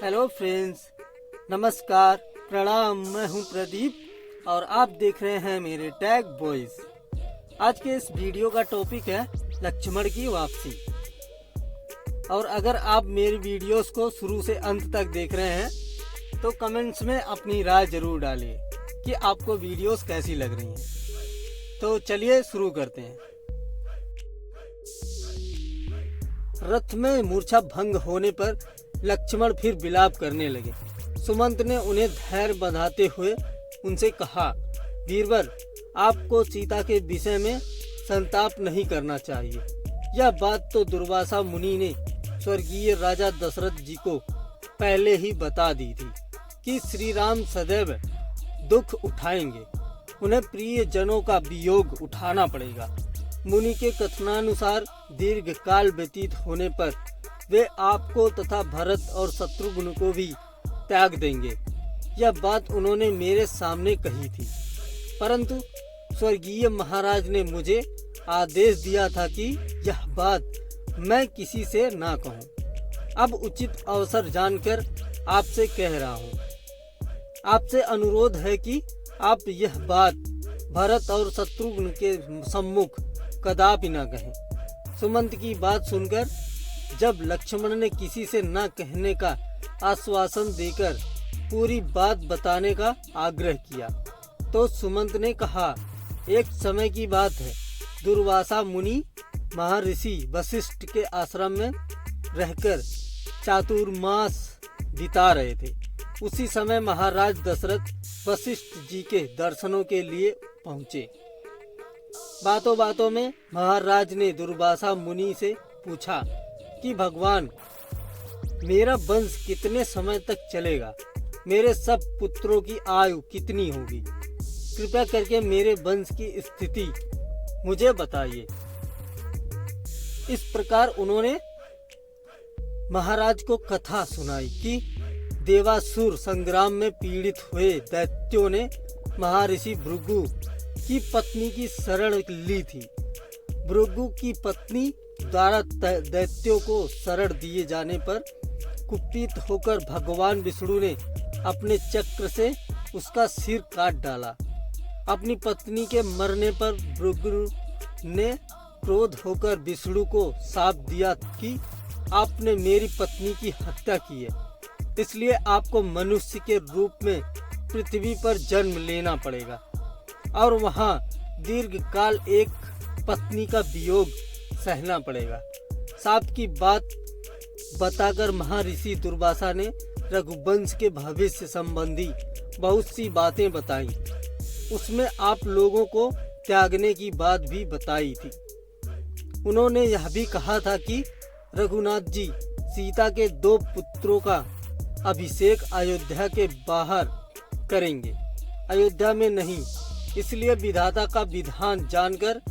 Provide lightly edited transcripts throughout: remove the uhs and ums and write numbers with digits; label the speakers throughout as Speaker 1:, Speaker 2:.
Speaker 1: Hello friends, नमस्कार, प्रणाम। मैं हूं प्रदीप और आप देख रहे हैं मेरे टैग बॉयज। आज के इस वीडियो का टॉपिक है लक्ष्मण की वापसी। और अगर आप मेरी वीडियोस को शुरू से अंत तक देख रहे हैं तो कमेंट्स में अपनी राय जरूर डालिए कि आपको वीडियोस कैसी लग रही हैं। तो चलिए शुरू करते हैं। रथ में मूर्छा भंग होने पर लक्ष्मण फिर विलाप करने लगे। सुमंत ने उन्हें धैर्य बंधाते हुए उनसे कहा, वीरवर, आपको सीता के विषय में संताप नहीं करना चाहिए। यह बात तो दुर्वासा मुनि ने स्वर्गीय राजा दशरथ जी को पहले ही बता दी थी कि श्री राम सदैव दुख उठाएंगे, उन्हें प्रिय जनों का वियोग उठाना पड़ेगा। मुनि के कथनानुसार दीर्घ काल व्यतीत होने पर वे आपको तथा भरत और शत्रुघ्न को भी त्याग देंगे। यह बात उन्होंने मेरे सामने कही थी, परंतु स्वर्गीय महाराज ने मुझे आदेश दिया था कि यह बात मैं किसी से ना कहूँ। अब उचित अवसर जानकर आपसे कह रहा हूँ। आपसे अनुरोध है कि आप यह बात भरत और शत्रुघ्न के सम्मुख कदापि न कहें। सुमंत की बात सुनकर जब लक्ष्मण ने किसी से न कहने का आश्वासन देकर पूरी बात बताने का आग्रह किया तो सुमंत ने कहा, एक समय की बात है, दुर्वासा मुनि महर्षि वशिष्ठ के आश्रम में रहकर चातुर्मास बिता रहे थे। उसी समय महाराज दशरथ वशिष्ठ जी के दर्शनों के लिए पहुँचे। बातों बातों में महाराज ने दुर्वासा मुनि से पूछा कि भगवान, मेरा वंश कितने समय तक चलेगा? मेरे सब पुत्रों की आयु कितनी होगी? कृपया करके मेरे वंश की स्थिति मुझे बताइए। इस प्रकार उन्होंने महाराज को कथा सुनाई कि देवासुर संग्राम में पीड़ित हुए दैत्यों ने महर्षि भृगु की पत्नी की शरण ली थी। भृगु की पत्नी द्वारा दैत्यों को शरण दिए जाने पर कुपित होकर भगवान विष्णु ने अपने चक्र से उसका सिर काट डाला। अपनी पत्नी के मरने पर भृगु ने क्रोध होकर विष्णु को शाप दिया कि आपने मेरी पत्नी की हत्या की है, इसलिए आपको मनुष्य के रूप में पृथ्वी पर जन्म लेना पड़ेगा और वहाँ दीर्घ काल एक पत्नी का वियोग सहना पड़ेगा। शाप की बात बताकर महर्षि दुर्वासा ने रघुवंश के भविष्य संबंधी बहुत सी बातें बताई। उसमें आप लोगों को त्यागने की बात भी बताई थी। उन्होंने यह भी कहा था कि रघुनाथ जी सीता के 2 पुत्रों का अभिषेक अयोध्या के बाहर करेंगे, अयोध्या में नहीं। इसलिए विधाता का विधान जानकर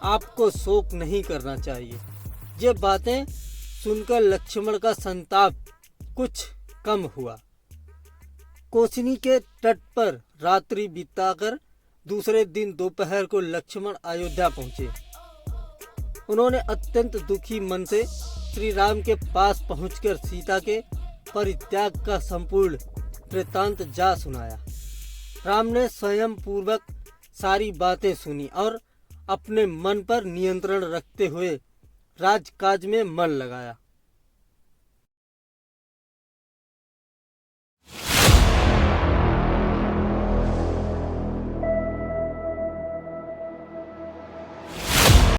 Speaker 1: आपको शोक नहीं करना चाहिए। ये बातें सुनकर लक्ष्मण का संताप कुछ कम हुआ। कोसनी के तट पर रात्रि बिताकर दूसरे दिन दोपहर को लक्ष्मण अयोध्या पहुंचे। उन्होंने अत्यंत दुखी मन से श्री राम के पास पहुंचकर सीता के परित्याग का संपूर्ण वृत्तांत जा सुनाया। राम ने स्वयं पूर्वक सारी बातें सुनी और अपने मन पर नियंत्रण रखते हुए राजकाज में मन लगाया।